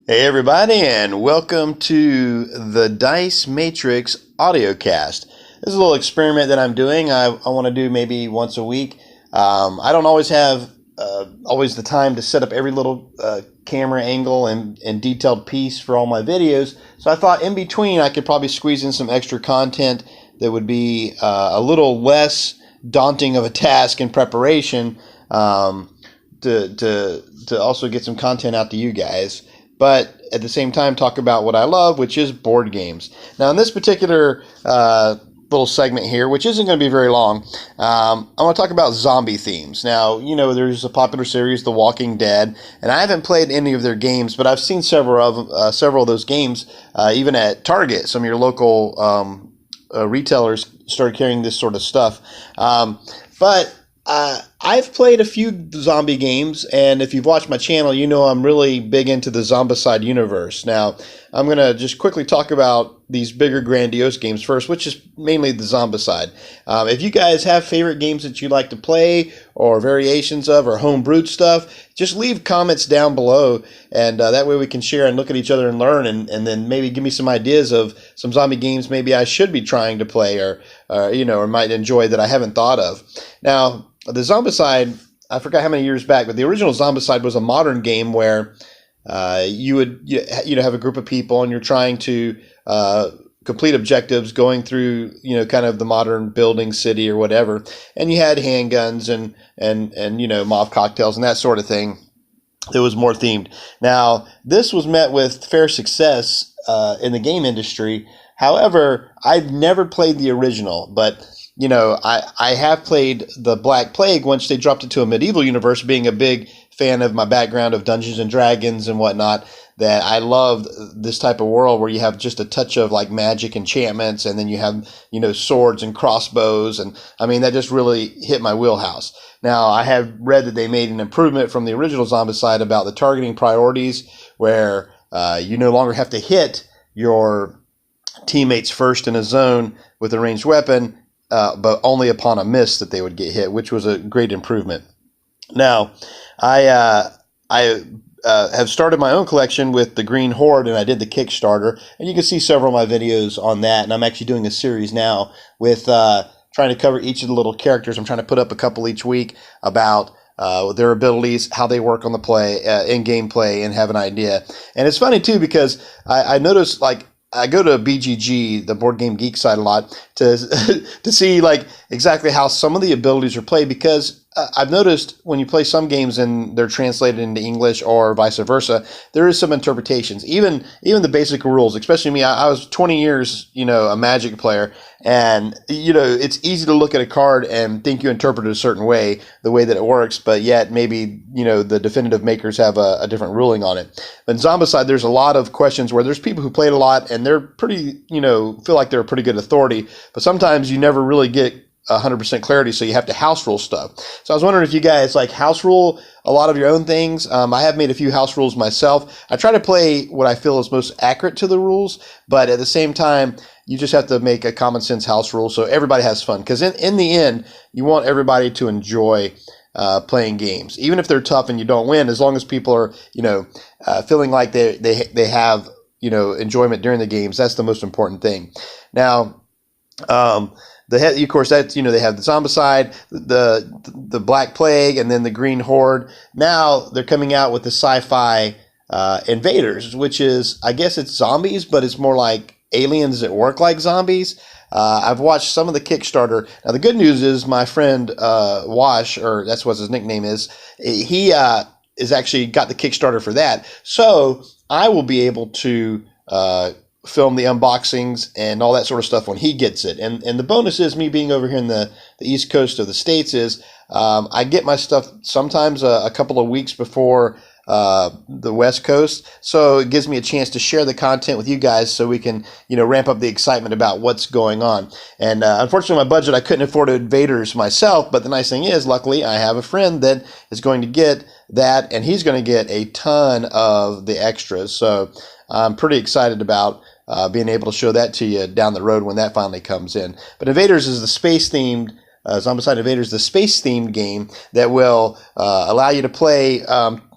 Hey everybody, and welcome to the Dice Matrix AudioCast. This is a little experiment that I'm doing. I want to do maybe once a week. I don't always have always the time to set up every little camera angle and detailed piece for all my videos. So I thought in between I could probably squeeze in some extra content that would be a little less daunting of a task in preparation to also get some content out to you guys, but at the same time talk about what I love, which is board games. Now, in this particular little segment here, which isn't going to be very long, I want to talk about zombie themes. Now, you know, there's a popular series, The Walking Dead, and I haven't played any of their games, but I've seen several of those games, even at Target. Some of your local retailers started carrying this sort of stuff. But I've played a few zombie games, and if you've watched my channel, you know I'm really big into the Zombicide universe. Now, I'm going to just quickly talk about these bigger, grandiose games first, which is mainly the Zombicide. If you guys have favorite games that you like to play, or variations of, or homebrewed stuff, just leave comments down below, and that way we can share and look at each other and learn, and then maybe give me some ideas of some zombie games maybe I should be trying to play, or might enjoy that I haven't thought of. Now, the Zombicide, I forgot how many years back, but the original Zombicide was a modern game where you would have a group of people and you're trying to complete objectives going through kind of the modern building city or whatever, and you had handguns and Molotov cocktails and that sort of thing. It was more themed. Now, this was met with fair success in the game industry. However, I've never played the original, but I have played the Black Plague once they dropped it to a medieval universe, being a big fan of my background of Dungeons and Dragons and whatnot, that I love this type of world where you have just a touch of like magic enchantments, and then you have, swords and crossbows. And I mean, that just really hit my wheelhouse. Now, I have read that they made an improvement from the original Zombicide about the targeting priorities, where you no longer have to hit your teammates first in a zone with a ranged weapon, but only upon a miss that they would get hit, which was a great improvement. Now, I have started my own collection with the Green Horde, and I did the Kickstarter, and you can see several of my videos on that, and I'm actually doing a series now with trying to cover each of the little characters. I'm trying to put up a couple each week about their abilities, how they work on the play, in gameplay, and have an idea. And it's funny, too, because I noticed, like, I go to BGG, the Board Game Geek site, a lot to see like exactly how some of the abilities are played, because I've noticed when you play some games and they're translated into English or vice versa, there is some interpretations. Even the basic rules, especially me, I was 20 years, a Magic player, and it's easy to look at a card and think you interpret it a certain way, the way that it works, but yet maybe the definitive makers have a different ruling on it. But in Zombicide, there's a lot of questions where there's people who played a lot and they're pretty, feel like they're a pretty good authority, but sometimes you never really get 100% clarity, so you have to house rule stuff. So I was wondering if you guys like house rule a lot of your own things. I have made a few house rules myself. I try to play what I feel is most accurate to the rules, but at the same time, you just have to make a common sense house rule so everybody has fun. Because in the end, you want everybody to enjoy playing games, even if they're tough and you don't win. As long as people are feeling like they have enjoyment during the games, that's the most important thing. Now. Of course, that's they have the Zombicide, the Black Plague, and then the Green Horde. Now they're coming out with the sci-fi Invaders, which is, I guess it's zombies, but it's more like aliens that work like zombies. I've watched some of the Kickstarter. Now the good news is my friend Wash, or that's what his nickname is, he is actually got the Kickstarter for that. So I will be able to film the unboxings and all that sort of stuff when he gets it. And the bonus is, me being over here in the East Coast of the States, is I get my stuff sometimes a couple of weeks before the West Coast. So it gives me a chance to share the content with you guys so we can, ramp up the excitement about what's going on. And unfortunately, my budget, I couldn't afford Invaders myself. But the nice thing is, luckily, I have a friend that is going to get that, and he's going to get a ton of the extras. So I'm pretty excited about being able to show that to you down the road when that finally comes in. But Invaders is the space-themed, Zombicide Invaders, the space-themed game that will allow you to play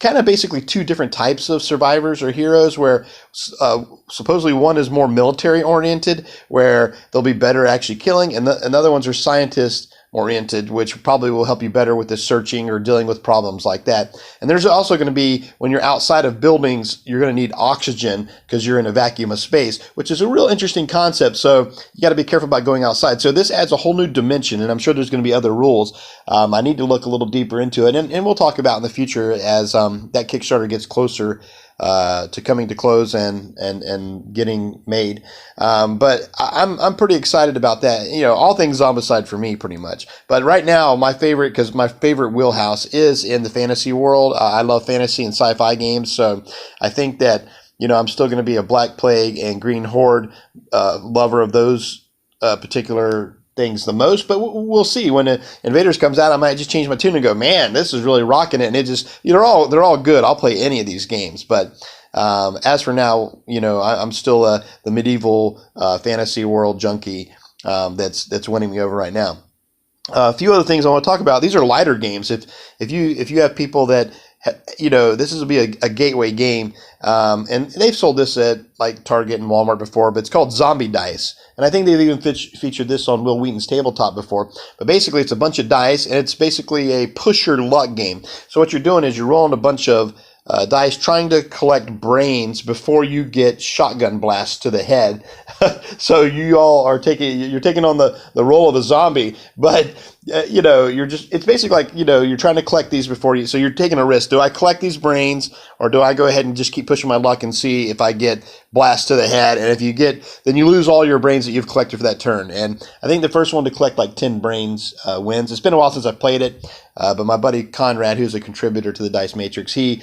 kind of basically two different types of survivors or heroes, where supposedly one is more military oriented, where they'll be better at actually killing, and other ones are scientist oriented, which probably will help you better with the searching or dealing with problems like that. And there's also going to be, when you're outside of buildings, you're going to need oxygen because you're in a vacuum of space, which is a real interesting concept. So you got to be careful about going outside. So this adds a whole new dimension, and I'm sure there's going to be other rules. I need to look a little deeper into it, and we'll talk about in the future as that Kickstarter gets closer to coming to close and getting made. But I'm pretty excited about that. You know, all things Zombicide for me pretty much. But right now, my favorite wheelhouse is in the fantasy world. I love fantasy and sci-fi games, so I think that, you know, I'm still going to be a Black Plague and Green Horde lover of those particular things the most, but we'll see. When Invaders comes out, I might just change my tune and go, man, this is really rocking it. And it just, you know, they're all good. I'll play any of these games. But as for now, you know, I'm still the medieval fantasy world junkie that's winning me over right now. A few other things I want to talk about. These are lighter games. If you have people that, you know, this will be a gateway game, and they've sold this at like Target and Walmart before, but it's called Zombie Dice. And I think they've even featured this on Will Wheaton's Tabletop before. But basically, it's a bunch of dice, and it's basically a pusher luck game. So what you're doing is you're rolling a bunch of dice, trying to collect brains before you get shotgun blasts to the head. So you're taking on the role of a zombie, but you know, it's basically like, you know, you're trying to collect these before you, so you're taking a risk. Do I collect these brains, or do I go ahead and just keep pushing my luck and see if I get blast to the head? And if you get, then you lose all your brains that you've collected for that turn. And I think the first one to collect like 10 brains wins. It's been a while since I've played it, but my buddy Conrad, who's a contributor to the Dice Matrix, he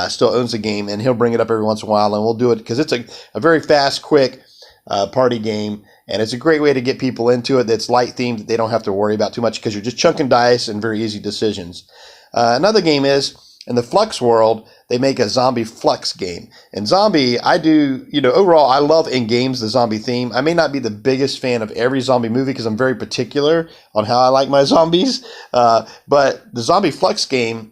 still owns the game, and he'll bring it up every once in a while, and we'll do it because it's a very fast, quick party game, and it's a great way to get people into it that's light themed, that they don't have to worry about too much because you're just chunking dice and very easy decisions. Another game is, in the Flux world, they make a zombie Flux game. And zombie, overall, I love in games the zombie theme. I may not be the biggest fan of every zombie movie because I'm very particular on how I like my zombies, but the zombie Flux game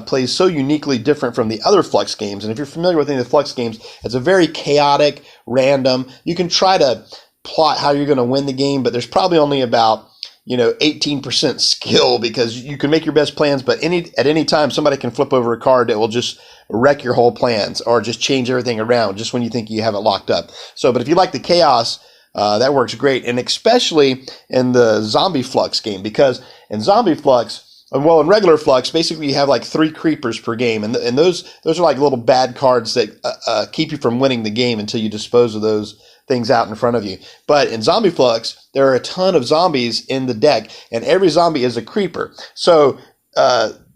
plays so uniquely different from the other Flux games. And if you're familiar with any of the Flux games, it's a very chaotic, random. You can try to plot how you're going to win the game, but there's probably only about 18% skill, because you can make your best plans, but at any time somebody can flip over a card that will just wreck your whole plans or just change everything around just when you think you have it locked up. So, but if you like the chaos, that works great, and especially in the zombie Flux game, because in zombie Flux, well, in regular Flux, basically you have like 3 creepers per game, and those are like little bad cards that keep you from winning the game until you dispose of those things out in front of you. But in Zombie Flux, there are a ton of zombies in the deck, and every zombie is a creeper. So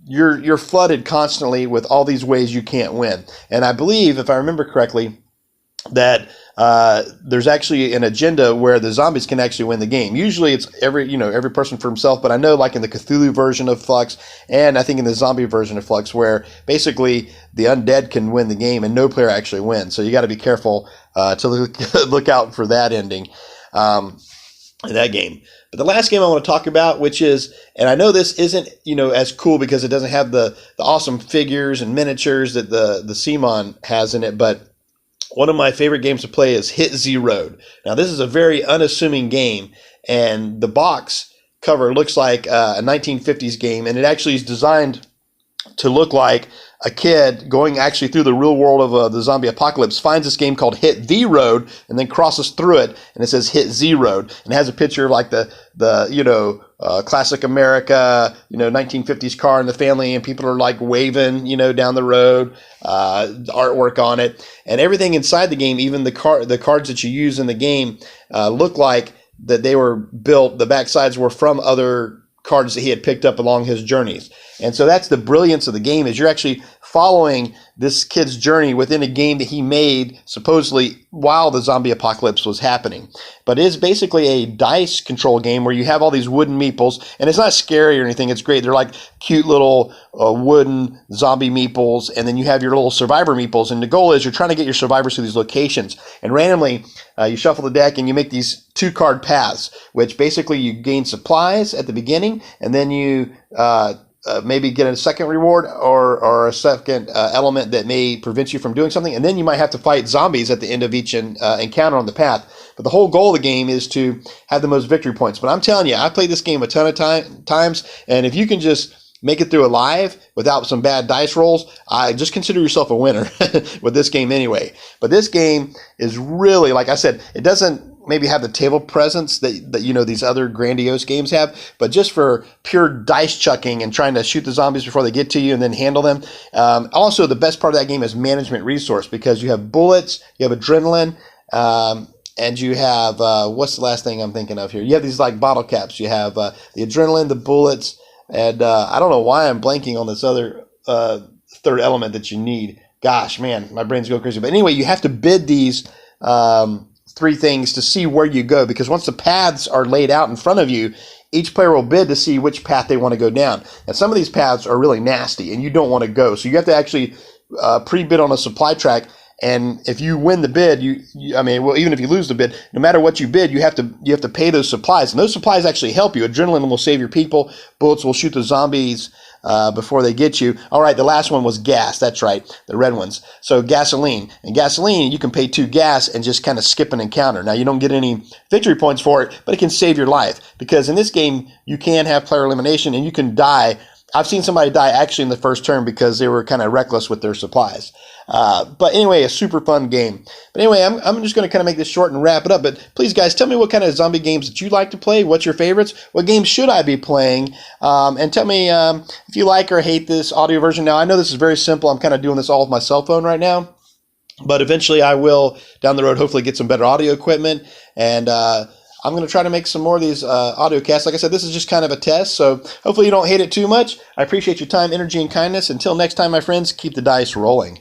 you're flooded constantly with all these ways you can't win. And I believe, if I remember correctly, that there's actually an agenda where the zombies can actually win the game. Usually it's every person for himself, but I know like in the Cthulhu version of Flux, and I think in the zombie version of Flux, where basically the undead can win the game and no player actually wins. So you got to be careful to look out for that ending in that game. But the last game I want to talk about, which is, and I know this isn't as cool because it doesn't have the awesome figures and miniatures that the CMON has in it, but one of my favorite games to play is Hit Z Road. Now, this is a very unassuming game, and the box cover looks like a 1950s game, and it actually is designed to look like a kid going actually through the real world of the zombie apocalypse, finds this game called Hit the Road, and then crosses through it, and it says Hit Z Road, and it has a picture of like the classic America, 1950s car in the family, and people are like waving, down the road, artwork on it, and everything inside the game, even the cards that you use in the game, look like that they were built, the backsides were from other cards that he had picked up along his journeys. And so that's the brilliance of the game, is you're actually following this kid's journey within a game that he made supposedly while the zombie apocalypse was happening. But it is basically a dice control game where you have all these wooden meeples, and it's not scary or anything. It's great. They're like cute little wooden zombie meeples, and then you have your little survivor meeples, and the goal is you're trying to get your survivors to these locations. And randomly, you shuffle the deck and you make these 2-card paths, which basically you gain supplies at the beginning, and then you maybe get a second reward or a second element that may prevent you from doing something. And then you might have to fight zombies at the end of each encounter on the path. But the whole goal of the game is to have the most victory points. But I'm telling you, I played this game a ton of times, and if you can just make it through alive without some bad dice rolls, I just consider yourself a winner with this game anyway. But this game is really, like I said, it doesn't maybe have the table presence that you know these other grandiose games have, but just for pure dice chucking and trying to shoot the zombies before they get to you and then handle them. Also, the best part of that game is management resource, because you have bullets, you have adrenaline, and you have what's the last thing I'm thinking of here? You have these like bottle caps. You have the adrenaline, the bullets, and I don't know why I'm blanking on this other third element that you need. Gosh, man, my brain's going crazy. But anyway, you have to bid these three things to see where you go, because once the paths are laid out in front of you, each player will bid to see which path they want to go down. And some of these paths are really nasty and you don't want to go. So you have to actually pre-bid on a supply track. And if you win the bid, even if you lose the bid, no matter what you bid, you have to pay those supplies. And those supplies actually help you. Adrenaline will save your people. Bullets will shoot the zombies before they get you. All right, the last one was gas. That's right, the red ones. So gasoline. And gasoline, you can pay 2 gas and just kind of skip an encounter. Now, you don't get any victory points for it, but it can save your life. Because in this game, you can have player elimination and you can die. I've seen somebody die actually in the first turn because they were kind of reckless with their supplies. But anyway, a super fun game. But anyway, I'm just going to kind of make this short and wrap it up. But please, guys, tell me what kind of zombie games that you like to play. What's your favorites? What games should I be playing? And tell me if you like or hate this audio version. Now, I know this is very simple. I'm kind of doing this all with my cell phone right now. But eventually I will, down the road, hopefully get some better audio equipment. And I'm going to try to make some more of these audio casts. Like I said, this is just kind of a test, so hopefully you don't hate it too much. I appreciate your time, energy, and kindness. Until next time, my friends, keep the dice rolling.